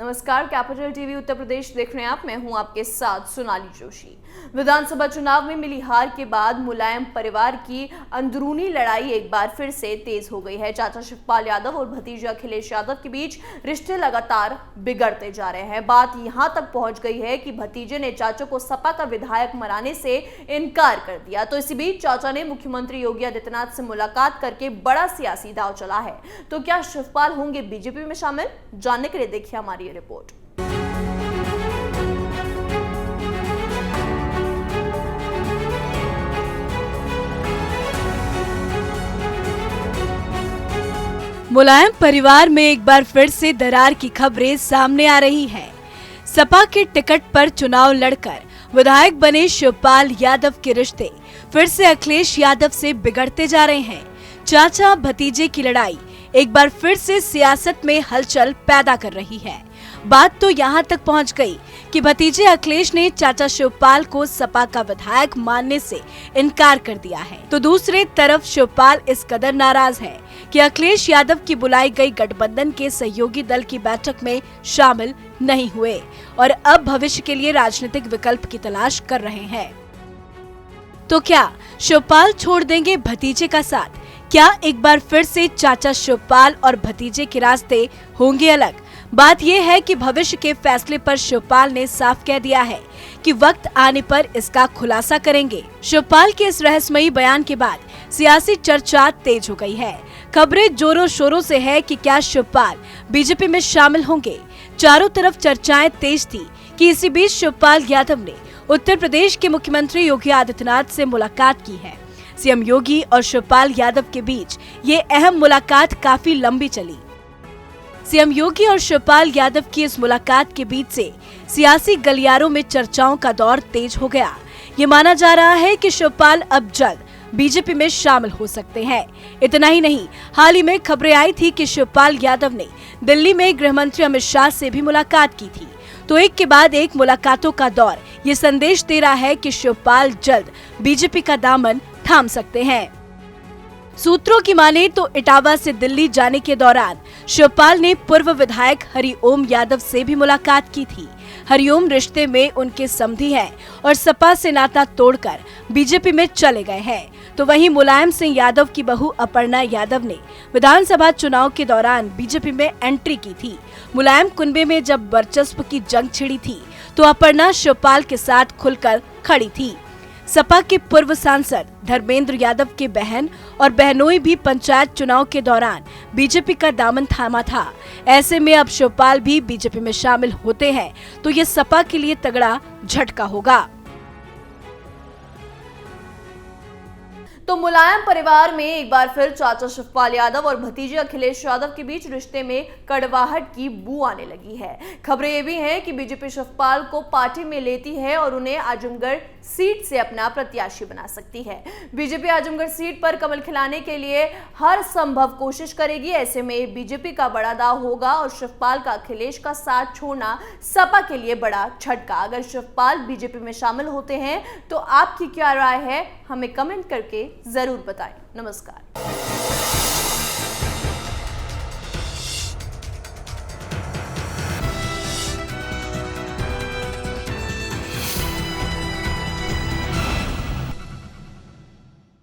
नमस्कार, capital TV Uttar Pradesh देख रहे हैं आप। मैं हूं आपके साथ सोनाली जोशी। विधानसभा चुनाव में मिली हार के बाद मुलायम परिवार की अंदरूनी लड़ाई एक बार फिर से तेज हो गई है। चाचा शिवपाल यादव और भतीजे अखिलेश यादव के बीच रिश्ते लगातार बिगड़ते जा रहे हैं। बात यहां तक पहुंच गई है कि भतीजे ने चाचा को सपा का विधायक बनाने से इनकार कर दिया। तो इसी बीच चाचा ने मुख्यमंत्री योगी आदित्यनाथ से मुलाकात करके बड़ा सियासी दांव चला है। तो क्या शिवपाल होंगे बीजेपी में शामिल? जानने के लिए देखिए हमारी ये रिपोर्ट। मुलायम परिवार में एक बार फिर से दरार की खबरें सामने आ रही हैं। सपा के टिकट पर चुनाव लड़कर विधायक बने शिवपाल यादव के रिश्ते फिर से अखिलेश यादव से बिगड़ते जा रहे हैं। चाचा भतीजे की लड़ाई एक बार फिर से सियासत में हलचल पैदा कर रही है। बात तो यहाँ तक पहुँच गई कि भतीजे अखिलेश ने चाचा शिवपाल को सपा का विधायक मानने से इनकार कर दिया है। तो दूसरी तरफ शिवपाल इस कदर नाराज है कि अखिलेश यादव की बुलाई गई गठबंधन के सहयोगी दल की बैठक में शामिल नहीं हुए और अब भविष्य के लिए राजनीतिक विकल्प की तलाश कर रहे हैं। तो क्या शिवपाल छोड़ देंगे भतीजे का साथ? क्या एक बार फिर से चाचा शिवपाल और भतीजे के रास्ते होंगे अलग? बात यह है कि भविष्य के फैसले पर शिवपाल ने साफ कह दिया है कि वक्त आने पर इसका खुलासा करेंगे। शिवपाल के इस रहस्यमयी बयान के बाद सियासी चर्चा तेज हो गई है। खबरें जोरों शोरों से है कि क्या शिवपाल बीजेपी में शामिल होंगे। चारों तरफ चर्चाएं तेज थी कि इसी बीच शिवपाल यादव ने उत्तर प्रदेश के मुख्यमंत्री योगी आदित्यनाथ से मुलाकात की है। सीएम योगी और शिवपाल यादव के बीच ये अहम मुलाकात काफी लंबी चली। सीएम योगी और शिवपाल यादव की इस मुलाकात के बीच से सियासी गलियारों में चर्चाओं का दौर तेज हो गया। ये माना जा रहा है कि शिवपाल अब जल्द बीजेपी में शामिल हो सकते हैं। इतना ही नहीं, हाल ही में खबरें आई थी कि शिवपाल यादव ने दिल्ली में गृह मंत्री अमित शाह से भी मुलाकात की थी। तो एक के बाद एक मुलाकातों का दौर ये संदेश दे रहा है कि शिवपाल जल्द बीजेपी का दामन थाम सकते हैं। सूत्रों की माने तो इटावा से दिल्ली जाने के दौरान शिवपाल ने पूर्व विधायक हरिओम यादव से भी मुलाकात की थी। हरिओम रिश्ते में उनके समधी हैं और सपा से नाता तोड़कर बीजेपी में चले गए हैं। तो वहीं मुलायम सिंह यादव की बहू अपर्णा यादव ने विधानसभा चुनाव के दौरान बीजेपी में एंट्री की थी। मुलायम कुनबे में जब वर्चस्व की जंग छिड़ी थी तो अपर्णा शिवपाल के साथ खुलकर खड़ी थी। सपा के पूर्व सांसद धर्मेंद्र यादव के बहन और बहनोई भी पंचायत चुनाव के दौरान बीजेपी का दामन थामा था। ऐसे में अब शिवपाल भी बीजेपी में शामिल होते हैं तो ये सपा के लिए तगड़ा झटका होगा। तो मुलायम परिवार में एक बार फिर चाचा शिवपाल यादव और भतीजे अखिलेश यादव के बीच रिश्ते में कड़वाहट की बू आने लगी है। खबरें ये भी हैं कि बीजेपी शिवपाल को पार्टी में लेती है और उन्हें आजमगढ़ सीट से अपना प्रत्याशी बना सकती है। बीजेपी आजमगढ़ सीट पर कमल खिलाने के लिए हर संभव कोशिश करेगी। ऐसे में बीजेपी का बड़ा दाव होगा और शिवपाल का अखिलेश का साथ छोड़ना सपा के लिए बड़ा झटका। अगर शिवपाल बीजेपी में शामिल होते हैं तो आपकी क्या राय है, हमें कमेंट करके जरूर बताएं। नमस्कार।